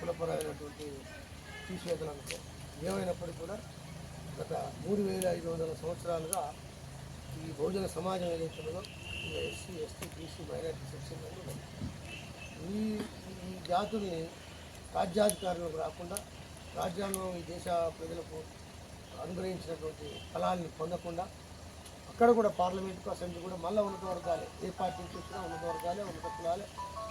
కులపరమైనటువంటి తీసివేతలకు ఏమైనప్పటికీ కూడా గత 3500 సంవత్సరాలుగా ఈ బహుజన సమాజం ఏదైతే ఉన్నదో ఈ SC ST BC minority section ఉన్నది. ఈ ఈ జాతుని రాజ్యాధికారులకు రాకుండా రాజ్యాంగం ఈ దేశ ప్రజలకు అనుగ్రహించినటువంటి ఫలాల్ని పొందకుండా అక్కడ కూడా పార్లమెంటుకు అసెంబ్లీ కూడా మళ్ళీ ఉన్నత వర్గాలే, ఏ పార్టీ నుంచి వచ్చినా ఉన్నత వర్గాలే ఉన్నత కులాలే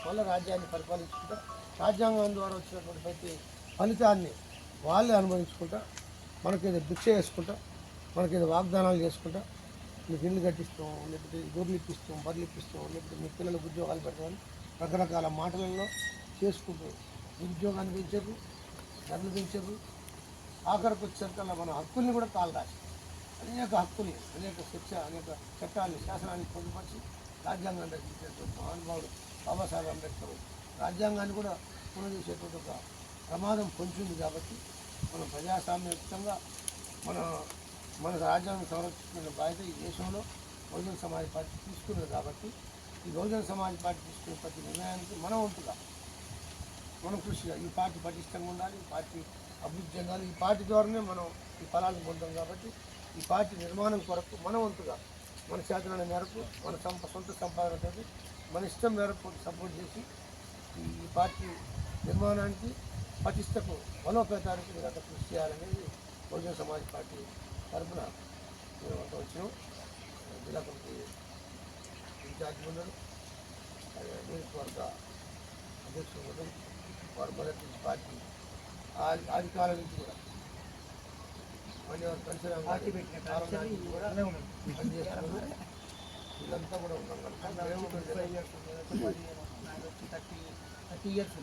మళ్ళీ రాజ్యాన్ని పరిపాలించుకుంటా రాజ్యాంగం ద్వారా వచ్చినటువంటి ప్రతి ఫలితాన్ని వాళ్ళే అనుభవించుకుంటా మనకేదో భిక్ష చేసుకుంటా మనకేదో వాగ్దానాలు చేసుకుంటా మీకు ఇల్లు కట్టిస్తాం, లేకపోతే గొర్రెలు ఇప్పిస్తాం, బర్రెలు ఇప్పిస్తాం, లేకపోతే మీ పిల్లలకు ఉద్యోగాలు పెట్టమని రకరకాల మాటలలో చేసుకుంటూ ఉద్యోగాన్ని పెంచరు, ధరలు పెంచరు. ఆఖరికి వచ్చేసరికల్లా మన హక్కుల్ని కూడా కాలు రాసి అనేక హక్కుల్ని అనేక శిక్ష అనేక చట్టాలని శాసనాన్ని పొందుపరిచి రాజ్యాంగాన్ని రచించేటువంటి మహానుభావుడు బాబాసాహెబ్ అంబేద్కర్ రాజ్యాంగాన్ని కూడా పునరుద్ధరించేటువంటి ఒక ప్రమాదం పొంచింది. కాబట్టి మనం ప్రజాస్వామ్యయుక్తంగా మన రాజ్యాంగం సంరక్షించుకునే బాధ్యత ఈ దేశంలో బహుజన సమాజ్ పార్టీ తీసుకున్నది. కాబట్టి ఈ బహుజన సమాజ్ పార్టీ తీసుకునే ప్రతి నిర్ణయానికి మనం వంతుగా మనం కృషిగా ఈ పార్టీ పటిష్టంగా ఉండాలి, ఈ పార్టీ అభివృద్ధి చెందాలి, ఈ పార్టీ ద్వారానే మనం ఈ ఫలాలను పొందాం. కాబట్టి ఈ పార్టీ నిర్మాణం కొరకు మన వంతుగా మన చేతన మేరకు మన సొంత సంపాదనతో మన ఇష్టం మేరకు సపోర్ట్ చేసి ఈ పార్టీ నిర్మాణానికి పటిష్టకు బలోపేతానికి మీరు అంతా కృషి చేయాలనేది బహుజన సమాజ్ పార్టీ తరఫున మేము అంతా వచ్చినాం. జిల్లా కమిటీ ఇన్ఛార్జ్ ఉన్నారు, నియోజకవర్గ అధ్యక్షులు ఉన్నారు. వారు మొదటి నుంచి పార్టీ ఆది కాలం నుంచి కూడా మళ్ళీ వారు పరిసరం పార్టీ పెట్టిన పనిచేస్తున్నారు. వీళ్ళంతా కూడా ఉన్నాం కనుక 30 ఇయర్స్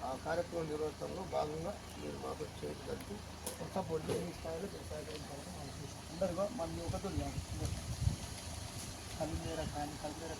ఆ కార్యక్రమం నిర్వహించడంలో భాగంగా మీరు మాకు చేతి కలిపి సపోర్ట్ చేసి స్థాయిలో అందరిగా మన ఒకటి కలిమేర కానీ కలిమేర